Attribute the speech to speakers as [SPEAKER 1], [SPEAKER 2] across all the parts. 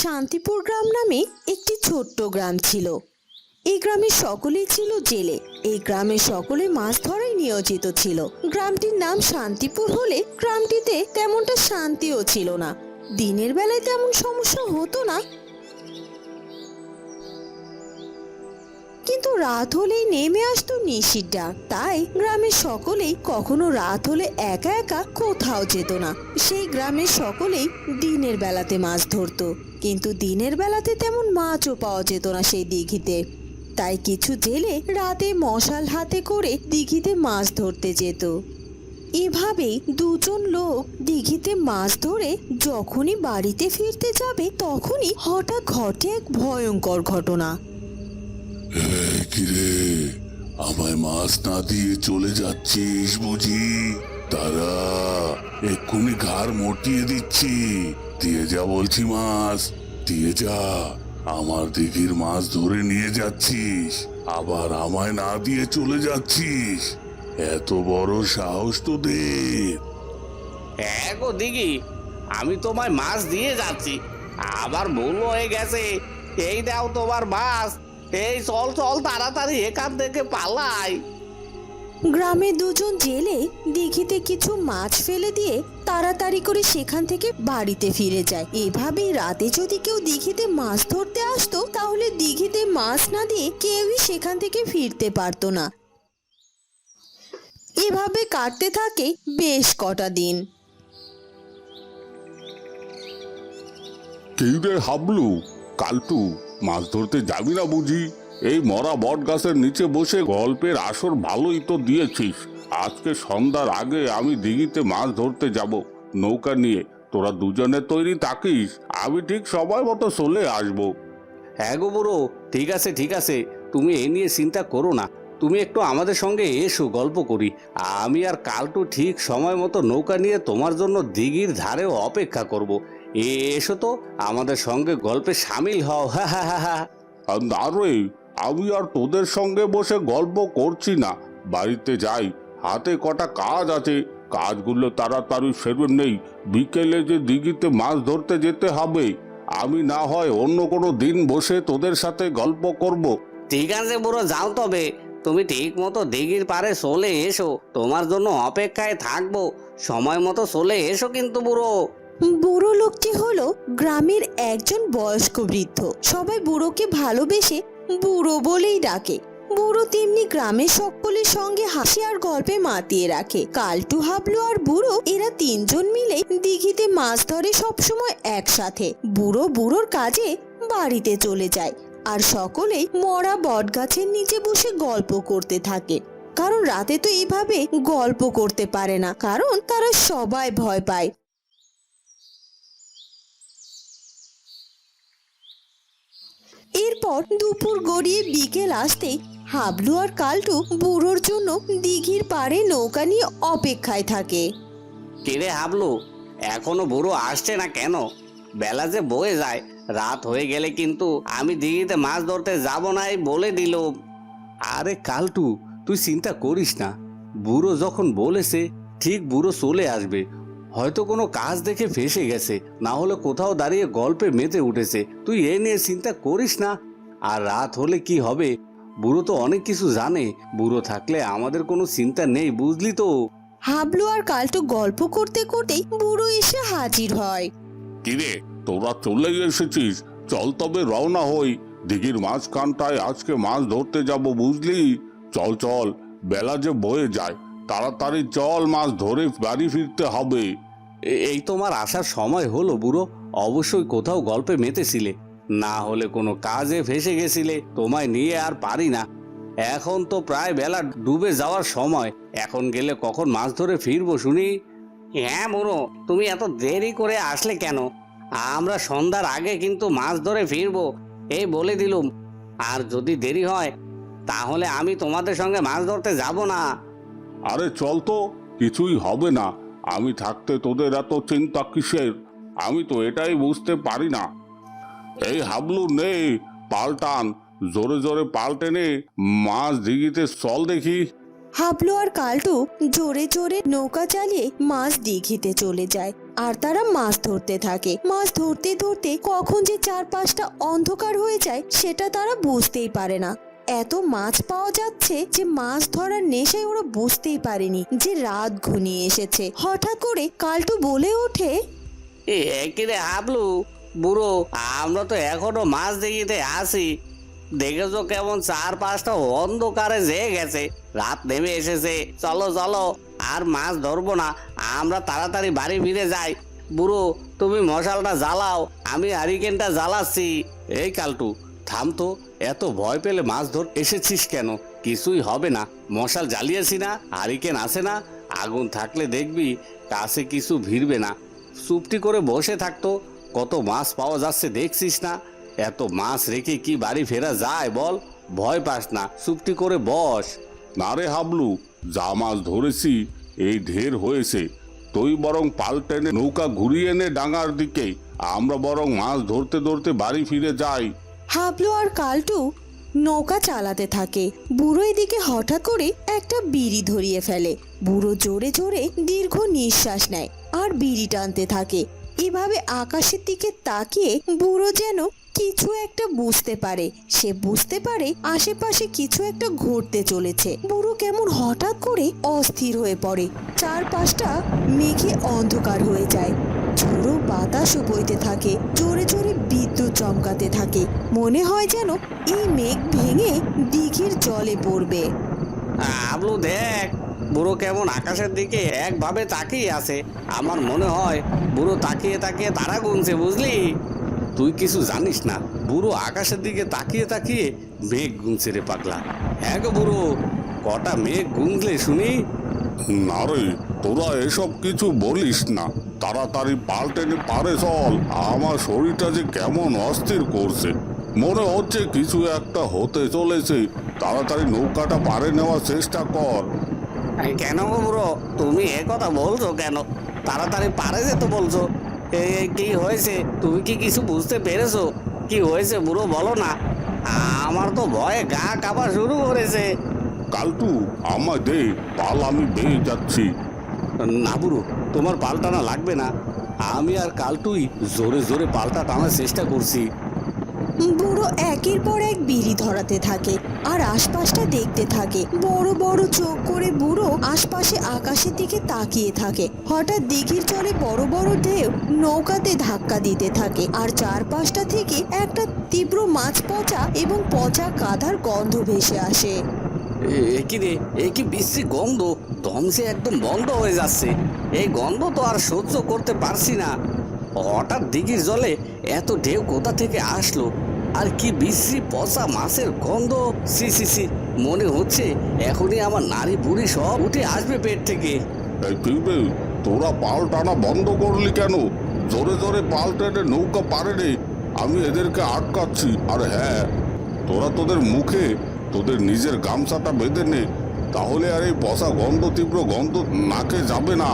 [SPEAKER 1] শান্তিপুর গ্রাম নামে একটি ছোট্ট গ্রাম ছিল। এই গ্রামের সকলেই ছিল জেলে। এই গ্রামের সকলে মাছ ধরায় নিয়োজিত ছিল। গ্রামটির নাম শান্তিপুর হলে গ্রামটিতে তেমনটা শান্তিও ছিল না। দিনের বেলায় তেমন সমস্যা হতো না, কিন্তু রাত হলেই নেমে আসতো নিশির ডাক। তাই গ্রামের সকলেই কখনো রাত হলে একা একা কোথাও যেত না। সেই গ্রামের সকলেই দিনের বেলাতে মাছ ধরতো, কিন্তু দিনের বেলাতে তেমন মাছও পাওয়া যেত না সেই দিঘিতে। তাই কিছু জেলে রাতে মশাল হাতে করে দিঘিতে মাছ ধরতে যেত। এভাবেই দুজন লোক দিঘিতে মাছ ধরে যখনই বাড়িতে ফিরতে যাবে তখনই হঠাৎ ঘটে এক ভয়ঙ্কর ঘটনা।
[SPEAKER 2] কিরে, আমায় মাছ না দিয়ে চলে যাচ্ছিস বুঝি? তারা এক্ষুনি ঘাড় মটিয়ে দিচ্ছি। দিয়ে যা বলছি, মাছ দিয়ে যা। আমার দিঘির মাছ ধরে নিয়ে যাচ্ছিস, আবার আমায় না দিয়ে চলে যাচ্ছিস। এত বড় সাহস তোদের!
[SPEAKER 3] গো দিঘি, আমি তোমায় মাছ দিয়ে যাচ্ছি, আবার ভুল হয়ে গেছে। এই দাও তোমার মাছ। এই চল চল, তাড়াতাড়ি এখান থেকে পালাই।
[SPEAKER 1] গ্রামে দুজন জেলে দিঘিতে কিছু মাছ ফেলে দিয়ে তাড়াতাড়ি করে সেখান থেকে বাড়িতে ফিরে যায়। এভাবেই রাতে যদি কেউ দিঘিতে মাছ ধরতে আসতো তাহলে দিঘিতে মাছ না দিয়ে কেউই সেখান থেকে ফিরতে পারতো না। এভাবে কাটতে থাকে বেশ কটা দিন।
[SPEAKER 2] কি রে হাবলু, কালটু, মাছ ধরতে যাবি না বুঝি? এই মরা বট গাছের নিচে বসে গল্পের আসর ভালোই তো দিয়েছিস। আজকে সন্ধ্যার আগে আমি দিঘিতে মাছ ধরতে যাব নৌকা নিয়ে। তোরা দুজনে তৈরি থাকিস, আমি ঠিক সময় মতো চলে আসবো।
[SPEAKER 3] হ্যাঁ গো বুড়ো, ঠিক আছে ঠিক আছে, তুমি এ নিয়ে চিন্তা করো না। তুমি একটু আমাদের সঙ্গে এসো, গল্প করি। আমি আর কালটু ঠিক সময় মতো নৌকা নিয়ে তোমার জন্য দিঘির ধারেও অপেক্ষা করব। এসো তো, আমাদের সঙ্গে গল্পে সামিল হও। হা হা হা হা।
[SPEAKER 2] আর না রে, আমি আর তোদের সঙ্গে বসে গল্প করছি না। বাড়িতে যাই, হাতে কটা কাজ আছে, কাজগুলো তাড়াতাড়ি সেরে নেই। বিকেলে যে দিঘিতে মাছ ধরতে যেতে হবে, আমি না হয় অন্য কোনো দিন বসে তোদের সাথে গল্প করব।
[SPEAKER 3] ঠিক আছে বুড়ো, যাও তবে। তুমি ঠিক মতো দিঘির পাড়ে চলে এসো, তোমার জন্য অপেক্ষায় থাকবো। সময় মতো চলে এসো কিন্তু বুড়ো।
[SPEAKER 1] বুড়ো লোকটি হলো গ্রামের একজন বয়স্ক বৃদ্ধ। সবাই বুড়োকে ভালোবেসে বুড়ো বলেই ডাকে। বুড়ো তেমনি গ্রামের সকলের সঙ্গে হাসি আর গল্পে মাতিয়ে রাখে। কালটু, হাবলু আর বুড়ো এরা তিনজন মিলে দিঘিতে মাছ ধরে সবসময় একসাথে। বুড়ো বুড়োর কাজে বাড়িতে চলে যায় আর সকলেই মরা বট গাছের নিচে বসে গল্প করতে থাকে। কারণ রাতে তো এইভাবে গল্প করতে পারে না, কারণ তারা সবাই ভয় পায়। এরপর দুপুর গড়িয়ে বিকেল আসতেই হাবলু আর কালটু বুড়োর জন্য দিঘির পাড়ে নৌকা নিয়ে অপেক্ষায় থাকে।
[SPEAKER 3] কিরে হাবলু, এখনো বুড়ো আসছে না কেন? বেলা যে বয়ে যায়, রাত হয়ে গেলে কিন্তু আমি দিঘিতে মাছ ধরতে যাব না, এই বলে দিল। আরে কালটু, তুই চিন্তা করিস না। বুড়ো যখন বলেছে ঠিক বুড়ো চলে আসবে। হয়তো কোনো কাজ দেখে ফেসে গেছে, না হলে কোথাও দাঁড়িয়ে গল্পে মেতে উঠেছে। তুই এ নিয়ে চিন্তা করিস না। আর রাত হলে কি হবে, বুড়ো তো অনেক কিছু জানে। বুড়ো থাকলে আমাদের কোনো চিন্তা নেই, বুঝলি তো।
[SPEAKER 1] হাবলু আর কালটু গল্প করতে করতেই বুড়ো এসে হাজির হয়।
[SPEAKER 2] কিরে, তোরা চলে এসেছিস? চল তবে রওনা হই। দিঘির মাঝখানটায় আজকে মাছ ধরতে যাব, বুঝলি? চল চল, বেলা যে বয়ে যায়, তাড়াতাড়ি চল, মাছ ধরে বাড়ি ফিরতে হবে।
[SPEAKER 3] এই তোমার আসার সময় হলো বুড়ো। অবশ্যই কোথাও গল্পে মেতেছিলে, না হলে কোনো কাজে ফেসে গেছিলে। তোমায় নিয়ে আর পারি না। এখন তো প্রায় বেলা ডুবে যাওয়ার সময়। এখন গেলে কখন মাছ ধরে ফিরবো শুনি? হ্যাঁ বুড়ো, তুমি এত দেরি করে আসলে কেন? আমরা সন্ধ্যার আগে কিন্তু মাছ ধরে ফিরবো, এই বলে দিলুম। আর যদি দেরি হয় তাহলে আমি তোমাদের সঙ্গে মাছ ধরতে যাব না।
[SPEAKER 2] আরে চল তো, কিছুই হবে না। আমি থাকতে তোদের এত চিন্তা কিসের? আমি তো এটাই বুঝতে পারি না। এই হাবলু, নে পাল্টান, জোরে জোরে পাল্টে নে, মাছ দিঘিতে চল দেখি।
[SPEAKER 1] হাবলু আর কালটু জোরে জোরে নৌকা চালিয়ে মাছ দিঘিতে চলে যায়। আর তারা মাছ ধরতে থাকে। মাছ ধরতে ধরতে কখন যে চারপাশটা অন্ধকার হয়ে যায় সেটা তারা বুঝতেই পারে না। এত মাছ পাওয়া যাচ্ছে যে মাছ ধরার নেশায় ওরা বুঝতেই পারেনি যে রাত ঘনিয়ে এসেছে। হঠাৎ করে কালটু বলে ওঠে,
[SPEAKER 3] কিরে হাবলু, বুড়ো, আমরা তো এখনো মাছ দেখিতে আসি। দেখেছো কেমন চারপাশটা অন্ধকারে যেয়ে গেছে, রাত নেমে এসেছে। চলো চলো, আর মাছ ধরবো না, আমরা তাড়াতাড়ি বাড়ি ফিরে যাই। বুড়ো, তুমি মশালটা জ্বালাও, আমি হারিকেনটা জ্বালাচ্ছি। এই কালটু, থাম তো, এত ভয় পেলে মাছ ধর এসেছিস কেন? কিছুই হবে না, মশাল জ্বালিয়েছি না, হারিকেন আছে না, আগুন থাকলে দেখবি কাছে কিছু ভিড়বে না। চুপটি করে বসে থাকতো, কত মাছ পাওয়া যাচ্ছে দেখছিস না? এত মাছ রেখে কি বাড়ি ফেরা যায় বল? ভয় পাস না, চুপটি করে বস।
[SPEAKER 2] না রে হাবলু, যা মাছ ধরেছি এই ঢের হয়েছে। তুই বরং পাল টেনে নৌকা ঘুরিয়ে নে ডাঙার দিকে, আমরা বরং মাছ ধরতে ধরতে বাড়ি ফিরে যাই।
[SPEAKER 1] হাবলু আর কালটু নৌকা চালাতে থাকে। বুড়ো এদিকে হঠাৎ করে একটা বিড়ি ধরিয়ে ফেলে। বুড়ো জোরে জোরে দীর্ঘ নিঃশ্বাস নেয় আর বিড়ি টানতে থাকে। এভাবে আকাশের দিকে তাকিয়ে বুড়ো যেন কিছু একটা বুঝতে পারে। সে বুঝতে পারে আশেপাশে কিছু একটা ঘটতে চলেছে। বুড়ো কেমন হঠাৎ করে অস্থির হয়ে পড়ে। চারপাশটা মেঘে অন্ধকার হয়ে যায়। ঝোড়ো বাতাসও বইতে থাকে, জোরে জোরে বিদ্যুৎ চমকাতে থাকে। মনে হয় যেন এই মেঘ ভেঙে দিঘির জলে পড়বে।
[SPEAKER 3] হাবলু দেখ, বুড়ো কেমন আকাশের দিকে একভাবে তাকিয়ে আছে। আমার মনে হয় বুড়ো তাকিয়ে তাকিয়ে তারা গুনছে, বুঝলি? তুই কিছু জানিস না, বুড়ো আকাশের দিকে তাকিয়ে তাকিয়ে মেঘ গুনছে রে পাগলা। হ্যাঁ গো বুড়ো, কটা মেঘ গুনলে শুনি?
[SPEAKER 2] না রে, তোরা এসব কিছু বলিস না, তাড়াতাড়ি পাল টেনে পারে চল। আমার শরীরটা যে কেমন অস্থির করছে, মনে হচ্ছে কিছু একটা হতে চলেছে। তাড়াতাড়ি নৌকাটা পারে নেওয়ার চেষ্টা কর।
[SPEAKER 3] কেন গো বুড়ো, তুমি এ কথা বলছো কেন? তাড়াতাড়ি পারে যেতে বলছো? কি হয়েছে? তুমি কি কিছু বুঝতে পেরেছো? কি হয়েছে বুড়ো, বলো না। আমার তো ভয়ে গা কাঁপা শুরু করেছে।
[SPEAKER 2] কালটু, আমায় দে পাল, আমি বেয়ে যাচ্ছি।
[SPEAKER 3] না বুড়ো, তোমার পাল টানা লাগবে না, আমি আর কালটুই জোরে জোরে পালটা টানার চেষ্টা করছি।
[SPEAKER 1] বুড়ো একের পর এক বিড়ি ধরাতে থাকে আর আশপাশটা দেখতে থাকে। বড় বড় চোখ করে বুড়ো আশপাশে আকাশের দিকে তাকিয়ে থাকে। হঠাৎ দিঘির জলে বড় বড় ঢেউ নৌকাতে ধাক্কা দিতে থাকে আর চারপাশটা থেকে একটা তীব্র মাছ পচা এবং পচা কাদার গন্ধ ভেসে আসে।
[SPEAKER 3] কি রে, এ কি বিশ্রী গন্ধ, দম যে একদম বন্ধ হয়ে যাচ্ছে। এই গন্ধ তো আর সহ্য করতে পারছি না। হঠাৎ দিঘির জলে এত ঢেউ কোথা থেকে আসলো? আর কি বিশ্রী পচা মাছের গন্ধ! সি সি সি, মনে হচ্ছে এখনই আমার নারী বুড়ি সব উঠে আসবে পেট থেকে।
[SPEAKER 2] এই পিঁপড়ে, তোরা পাল টানা বন্ধ করলি কেন? জোরে জোরে পাল টেনে নৌকা পারে রে, আমি এদেরকে আটকাচ্ছি। আর হ্যাঁ, তোরা তোদের মুখে তোদের নিজের গামছাটা বেঁধে নে, তাহলে আর এই পচা গন্ধ, তীব্র গন্ধ নাকে যাবে না।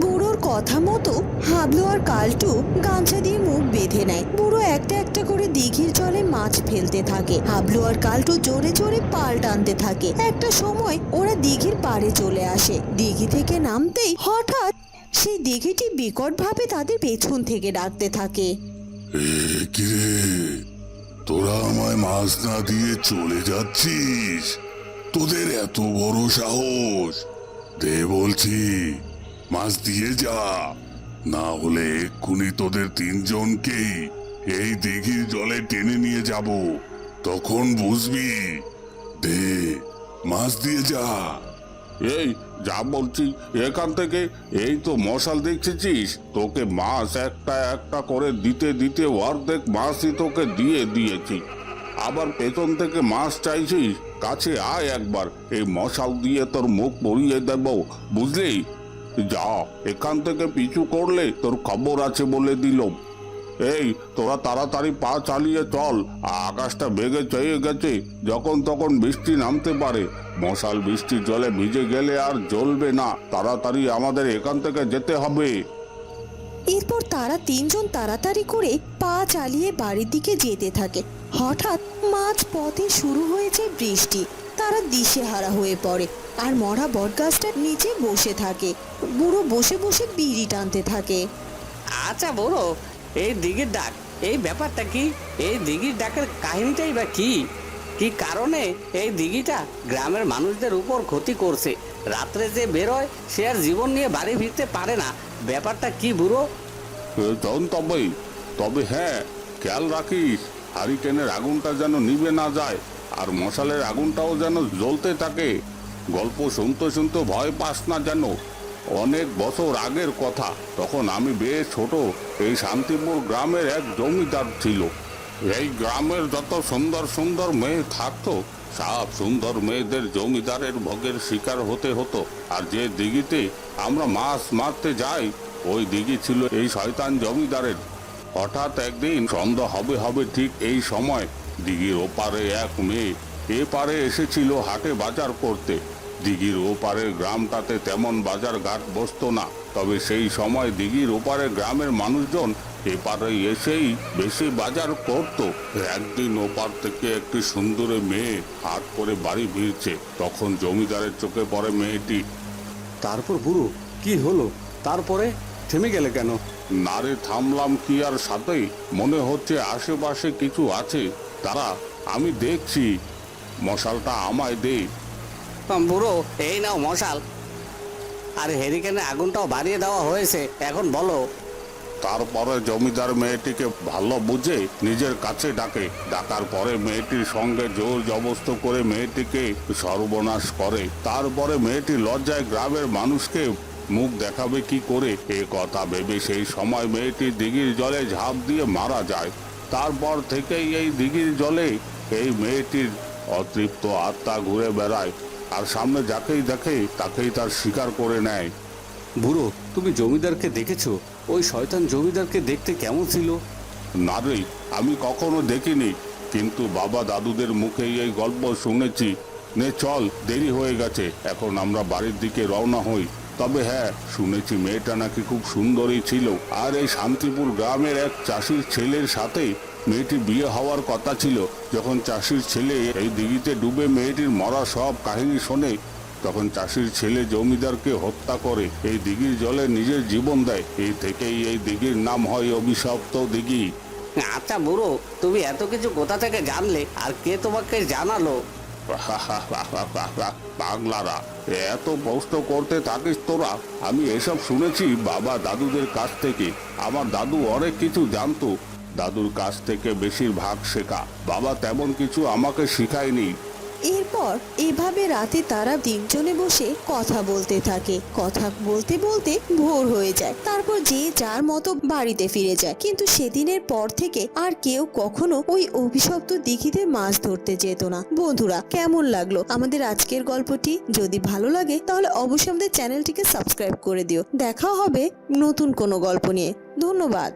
[SPEAKER 1] বুড়োর কথা মতো হাবলু আর কালটু গামছা দিয়ে মুখ বেঁধে নেয়। বুড়ো একটা একটা করে দিঘির জলে মাছ ফেলতে থাকে। হাবলু আর কালটু জোরে জোরে পাল টানতে থাকে। একটা সময় ওরা দিঘির পাড়ে চলে আসে। দিঘি থেকে নামতেই হঠাৎ সেই দিঘিটি বিকট ভাবে তাদের পেছন থেকে ডাকতে থাকে।
[SPEAKER 2] কি রে, তোরা আমায় মাছ না দিয়ে চলে যাচ্ছিস? তোদের এত বড় সাহস! দে বলছি, মাছ দিয়ে যা, না হলে এক্ষুনি তোদের তিনজনকেই এই দিঘির জলে টেনে নিয়ে যাব, তখন বুঝবি। দে, মাছ দিয়ে যা। এই যা বলছি এখান থেকে। এই তো মশাল দেখেছিস, তোকে মাছ একটা একটা করে দিতে দিতে অর্ধেক মাছই তোকে দিয়ে দিয়েছি। আবার পেছন থেকে মাছ চাইছিস? কাছে আয় একবার, এই মশাল দিয়ে তোর মুখ পরিয়ে দেব, বুঝলি? যা, এখান থেকে পিছু করলে তোর খবর আছে বলে দিলাম। এই তোরা তাড়াতাড়ি পা চালিয়ে চল, আকাশটা বেগে চেয়ে গেছে, যখন তখন বৃষ্টি নামতে পারে। মশাল বৃষ্টির জলে ভিজে গেলে আর জ্বলবে না, তাড়াতাড়ি আমাদের এখান থেকে যেতে হবে।
[SPEAKER 1] এরপর তারা তিনজন তাড়াতাড়ি করে পা চালিয়ে বাড়ির দিকে যেতে থাকে। হঠাৎ মাঝ পথে শুরু হয়েছে বৃষ্টি। তারা দিশেহারা হয়ে পড়ে আর মরা বটগাছটার নিচে বসে থাকে। বুড়ো বসে বসে বিড়ি টানতে থাকে।
[SPEAKER 3] আচ্ছা বুড়ো, এই দিঘির ডাক, এই ব্যাপারটা কি? এই দিঘির ডাকের কাহিনীটাই বা কি? কি কারণে এই দিঘিটা গ্রামের মানুষদের উপর ক্ষতি করছে? রাত্রে যে বেরোয় সে আর জীবন নিয়ে বাড়ি ফিরতে পারে না। ব্যাপারটা কি বুড়ো?
[SPEAKER 2] তবে হ্যাঁ, খেয়াল রাখিস হারিকেনের আগুনটা যেন নিভে না যায়, আর মশালের আগুনটাও যেন জ্বলতে থাকে। গল্প শুনতে শুনতে ভয় পাস না যেন। অনেক বছর আগের কথা, তখন আমি বেশ ছোট। এই শান্তিপুর গ্রামের এক জমিদার ছিল। এই গ্রামের যত সুন্দর সুন্দর মেয়ে থাকতো, সব সুন্দর মেয়েদের জমিদারের ভোগের শিকার হতে হতো। আর যে দিঘিতে আমরা মাছ মারতে যাই, ওই দিঘি ছিল এই শয়তান জমিদারের। হঠাৎ একদিন সন্ধ্যা হবে হবে ঠিক এই সময় দিঘির ওপারে এক মেয়ে এপারে এসেছিল হাটে বাজার করতে। দিঘির ওপারের গ্রামটাতে তেমন বাজার ঘাট বসতো না, তবে সেই সময় দিঘির ওপারে গ্রামের মানুষজন এপারে এসেই বেশি বাজার করত। একদিন ওপার থেকে একটি সুন্দরী মেয়ে হাট করে বাড়ি ফিরছে, তখন জমিদারের চোখে পড়ে মেয়েটি।
[SPEAKER 3] তারপর বুড়ো কি হলো? তারপরে থেমে গেলে কেন?
[SPEAKER 2] নারে থামলাম কি আর, সাথেই মনে হচ্ছে আশেপাশে কিছু আছে। তারা, আমি দেখছি। মশালটা আমায় দে।
[SPEAKER 3] বুড়ো, এই নাও মশাল। আর হেরিকেনে আগুনটাও বাড়িয়ে দেওয়া হয়েছে, এখন বলো।
[SPEAKER 2] তারপরে জমিদার মেয়েটিকে ভালো বুঝে নিজের কাছে ডাকার পরে মেয়েটির সঙ্গে জোর জবস্ত করে মেয়েটিকে সর্বনাশ করে। তারপরে মেয়েটি লজ্জায় গ্রামের মানুষকে মুখ দেখাবে কি করে, এ কথা ভেবে সেই সময় মেয়েটি দিঘির জলে ঝাঁপ দিয়ে মারা যায়। তারপর থেকেই এই দিঘির জলে এই মেয়েটির অতৃপ্ত আত্মা ঘুরে বেড়ায়, আর সামনে যাকেই দেখে তাকেই তার শিকার করে নেয়।
[SPEAKER 3] বুড়ো, তুমি জমিদারকে দেখেছো? ওই শয়তান জমিদারকে দেখতে কেমন ছিল?
[SPEAKER 2] না রে, আমি কখনো দেখিনি, কিন্তু বাবা দাদুদের মুখেই এই গল্প শুনেছি। নে চল, দেরি হয়ে গেছে, এখন আমরা বাড়ির দিকে রওনা হই। তবে হ্যাঁ, শুনেছি মেয়েটা নাকি খুব সুন্দরী ছিল, আর এই শান্তিপুর গ্রামের এক চাষির ছেলের সাথে মেয়েটি বিয়ে হওয়ার কথা ছিল। যখন চাষির ছেলে এই দিঘিতে ডুবে মেয়েটির মরা সব কাহিনী শোনে, তখন চাষির ছেলে জমিদারকে হত্যা করে এই দিঘির জলে নিজের জীবন দেয়। এই থেকেই এই দিঘির নাম হয় অভিশপ্ত দিঘি।
[SPEAKER 3] আচ্ছা বুড়ো, তুমি এত কিছু কোথা থেকে জানলে, আর কে তোমাকে জানালো?
[SPEAKER 2] পাগলারা, এত প্রশ্ন করতে থাকিস তোরা। আমি এসব শুনেছি বাবা দাদুদের কাছ থেকে। আমার দাদু অনেক কিছু জানতো, দাদুর কাছ থেকে বেশিরভাগ শেখা। বাবা তেমন কিছু আমাকে শিখায়নি।
[SPEAKER 1] এরপর এভাবে রাতে তারা তিনজনে বসে কথা বলতে থাকে। কথা বলতে বলতে ভোর হয়ে যায়। তারপর যে যার মতো বাড়িতে ফিরে যায়। কিন্তু সেদিনের পর থেকে আর কেউ কখনো ওই অভিশপ্ত দিঘিতে মাছ ধরতে যেত না। বন্ধুরা, কেমন লাগলো আমাদের আজকের গল্পটি? যদি ভালো লাগে তাহলে অবশ্যই আমাদের চ্যানেলটিকে সাবস্ক্রাইব করে দিও। দেখা হবে নতুন কোনো গল্প নিয়ে। ধন্যবাদ।